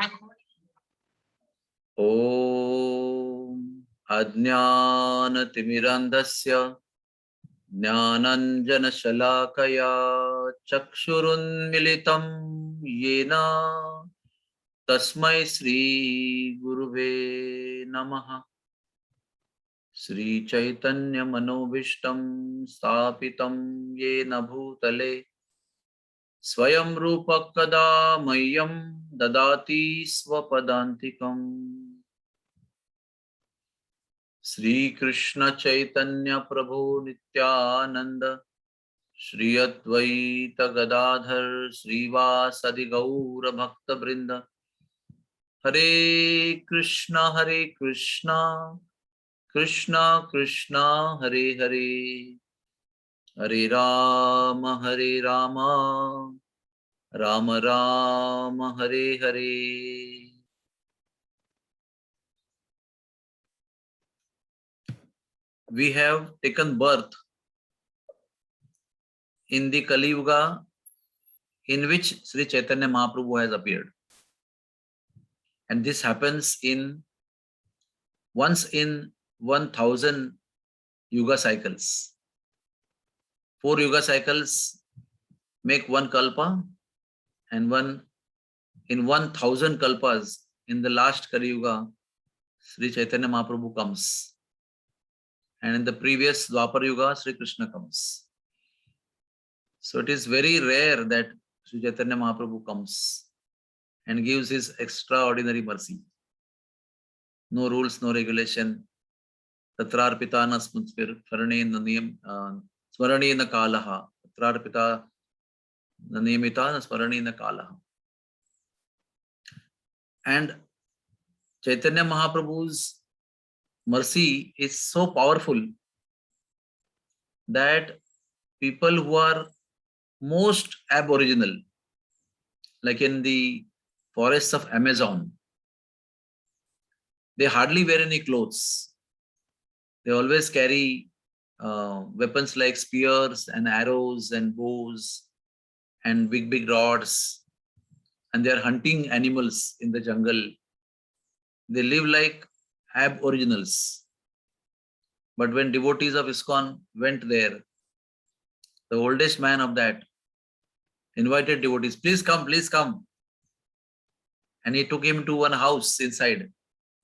ॐ अज्ञानतिमिरन्धस्य ज्ञानाञ्जनशलाकया चक्षुरुन्मिलितं येन तस्मै श्रीगुरुवे नमः। श्रीचैतन्यमनोभीष्टं स्थापितं येन भूतले स्वयं रूपः कदा मह्यं ददाति स्वपदान्तिकम्। श्री कृष्ण चैतन्य प्रभु नित्यानंद श्री अद्वैत गदाधर श्रीवासदि गौर भक्त वृंद। हरे कृष्णा कृष्णा कृष्णा हरे हरे, हरे Ram Ram Ram Hare Hare. We have taken birth in the Kali Yuga in which Sri Chaitanya Mahaprabhu has appeared. And this happens in once in 1000 Yuga cycles. 4 Yuga cycles make one Kalpa, and in 1000 Kalpas, in the last Kali Yuga, Sri Chaitanya Mahaprabhu comes. And in the previous Dwapar Yuga, Sri Krishna comes. So it is very rare that Sri Chaitanya Mahaprabhu comes and gives his extraordinary mercy. No rules, no regulation. Tatrarpitana smaranena kalaha. Tatrarpita niyamita smaranena kalaha. And Chaitanya Mahaprabhu's mercy is so powerful that people who are most aboriginal, like in the forests of Amazon, they hardly wear any clothes. They always carry weapons like spears and arrows and bows and big rods, and they are hunting animals in the jungle. They live like aboriginals. But when devotees of ISKCON went there, the oldest man of that invited devotees, please come. And he took him to one house inside,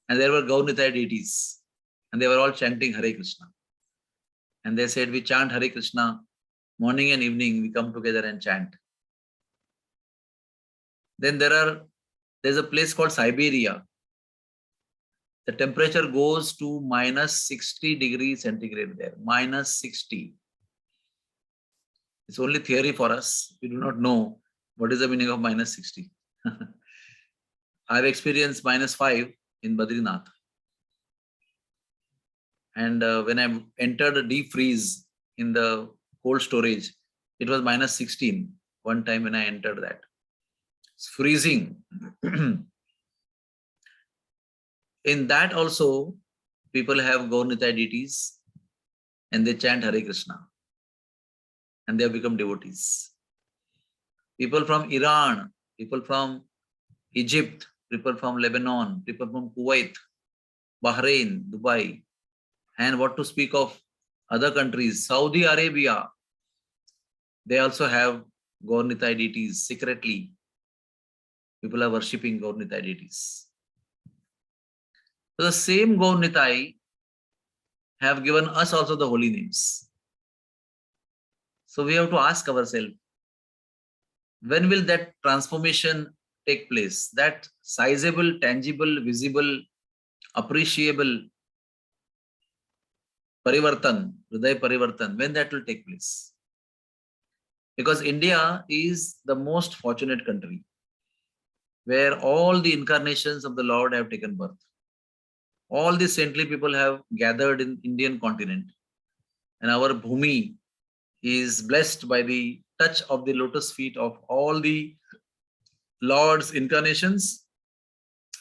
and there were Gaunitai deities, and they were all chanting Hare Krishna. And they said, we chant Hare Krishna morning and evening, we come together and chant. Then there's a place called Siberia. The temperature goes to minus 60 degrees centigrade there, minus 60. It's only theory for us. We do not know what is the meaning of minus 60. I've experienced minus 5 in Badrinath. And when I entered a deep freeze in the cold storage, it was minus 16 one time when I entered that. It's freezing. In that also, people have Gaunitai deities and they chant Hare Krishna. And they have become devotees. People from Iran, people from Egypt, people from Lebanon, people from Kuwait, Bahrain, Dubai, and what to speak of other countries, Saudi Arabia, they also have Gaunitai deities secretly. People are worshipping Gaunitai deities. So the same Gaunitai have given us also the holy names. So we have to ask ourselves, when will that transformation take place? That sizable, tangible, visible, appreciable parivartan, hriday parivartan, when that will take place? Because India is the most fortunate country where all the incarnations of the Lord have taken birth. All the saintly people have gathered in Indian continent, and our Bhumi is blessed by the touch of the lotus feet of all the Lord's incarnations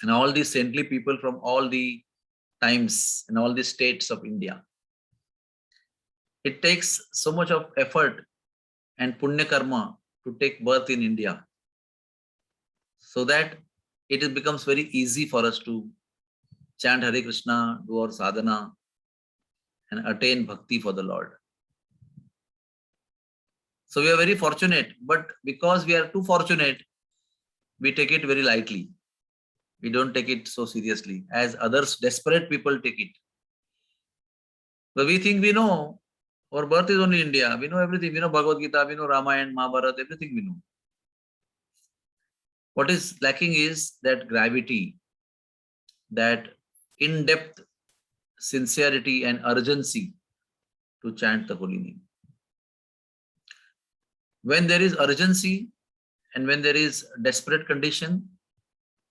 and all the saintly people from all the times and all the states of India. It takes so much of effort and punya karma to take birth in India, so that it becomes very easy for us to chant Hare Krishna, do our sadhana, and attain bhakti for the Lord. So we are very fortunate, but because we are too fortunate, we take it very lightly. We don't take it so seriously as others, desperate people take it. But we think we know, our birth is only India. We know everything. We know Bhagavad Gita, we know Ramayana, Mahabharata, everything we know. What is lacking is that gravity, that in-depth sincerity and urgency to chant the holy name. When there is urgency and when there is desperate condition,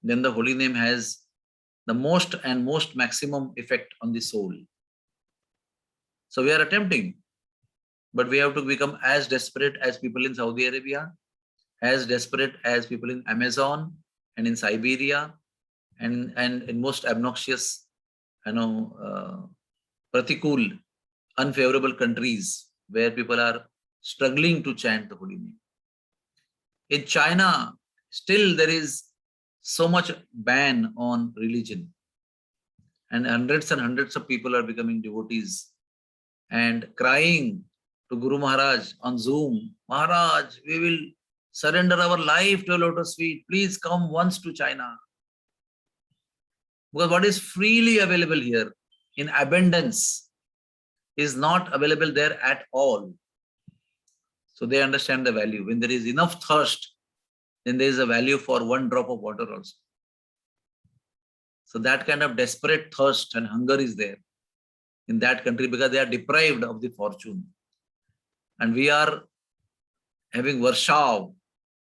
then the holy name has the most maximum effect on the soul. So we are attempting, but we have to become as desperate as people in Saudi Arabia, as desperate as people in Amazon and in Siberia, and in most obnoxious, pratikul, unfavorable countries where people are struggling to chant the holy name. In China, still there is so much ban on religion, and hundreds of people are becoming devotees and crying to Guru Maharaj on Zoom, Maharaj, we will surrender our life to a lotus feet. Please come once to China. Because what is freely available here in abundance is not available there at all. So they understand the value. When there is enough thirst, then there is a value for one drop of water also. So that kind of desperate thirst and hunger is there in that country because they are deprived of the fortune. And we are having Varshav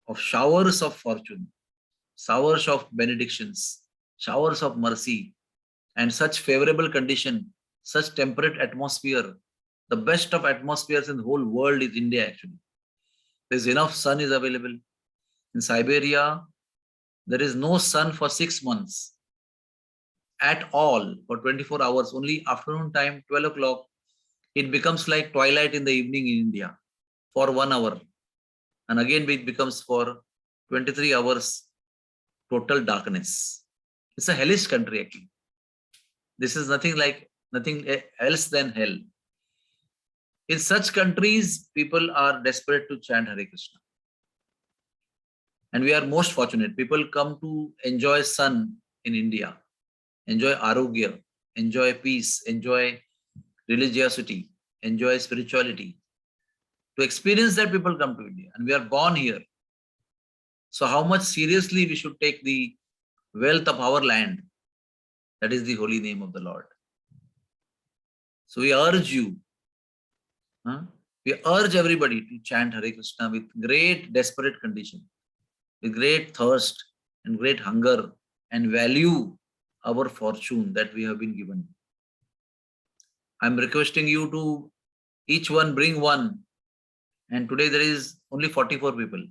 of showers of fortune, showers of benedictions, showers of mercy, and such favorable condition, such temperate atmosphere. The best of atmospheres in the whole world is India actually. There's enough sun is available. In Siberia, there is no sun for 6 months at all for 24 hours. Only afternoon time, 12 o'clock, it becomes like twilight in the evening in India for 1 hour. And again, it becomes for 23 hours total darkness. It's a hellish country actually. This is nothing else than hell. In such countries, people are desperate to chant Hare Krishna. And we are most fortunate. People come to enjoy sun in India, enjoy arogya, enjoy peace, enjoy religiosity, enjoy spirituality. To experience that, people come to India. And we are born here. So how much seriously we should take the wealth of our land? That is the holy name of the Lord. So we urge you, we urge everybody to chant Hare Krishna with great desperate condition, with great thirst and great hunger, and value our fortune that we have been given. I'm requesting you to each one bring one. And today there is only 44 people.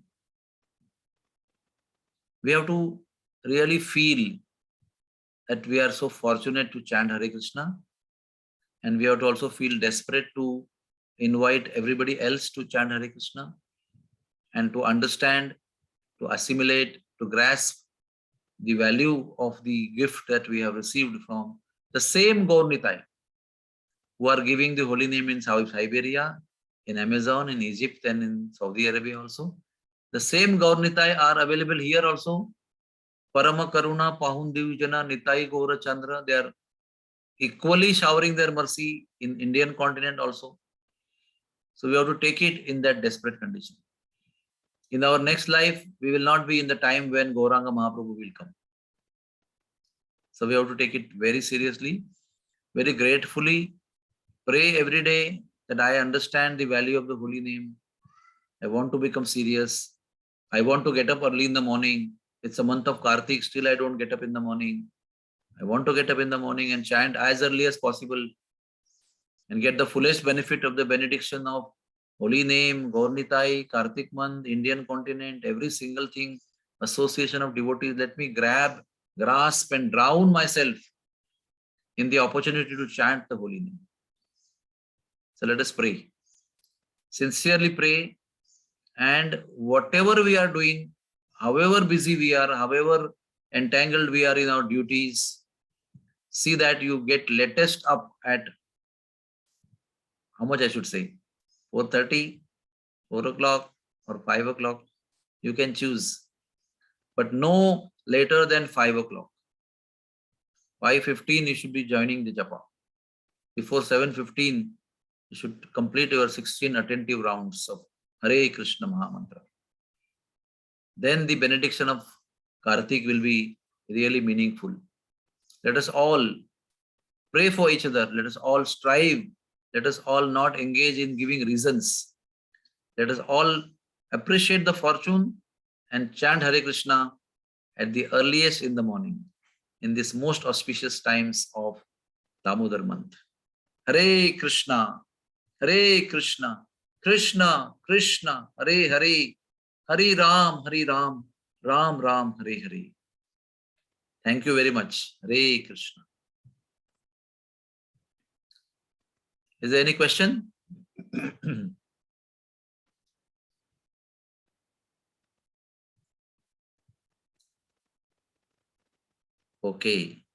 We have to really feel that we are so fortunate to chant Hare Krishna. And we have to also feel desperate to invite everybody else to chant Hare Krishna and to understand, to assimilate, to grasp the value of the gift that we have received from the same Gaur Nitai who are giving the holy name in Siberia, in Amazon, in Egypt, and in Saudi Arabia also. The same Gaur Nitai are available here also. Parama Karuna Pahun Divjana Nitai Gaura Chandra. They are equally showering their mercy in Indian continent also. So we have to take it in that desperate condition. In our next life, we will not be in the time when Gauranga Mahaprabhu will come. So we have to take it very seriously, very gratefully. Pray every day that I understand the value of the holy name. I want to become serious. I want to get up early in the morning. It's a month of Kartik, still I don't get up in the morning. I want to get up in the morning and chant as early as possible and get the fullest benefit of the benediction of holy name, Gaur Nitai, Kartik month, Indian continent, every single thing, association of devotees. Let me grasp and drown myself in the opportunity to chant the holy name. So let us pray. Sincerely pray, and whatever we are doing, however busy we are, however entangled we are in our duties. See that you get latest up at, how much I should say, 4:30, 4 o'clock or 5 o'clock. You can choose, but no later than 5 o'clock. 5:15 you should be joining the japa. Before 7:15 you should complete your 16 attentive rounds of Hare Krishna Mahamantra. Then the benediction of Karthik will be really meaningful. Let us all pray for each other. Let us all strive. Let us all not engage in giving reasons. Let us all appreciate the fortune and chant Hare Krishna at the earliest in the morning, in this most auspicious times of Damodar month. Hare Krishna, Hare Krishna, Krishna Krishna, Hare Hare, Hare Ram, Ram Ram, Hare Hare. Thank you very much. Hare Krishna. Is there any question? Okay.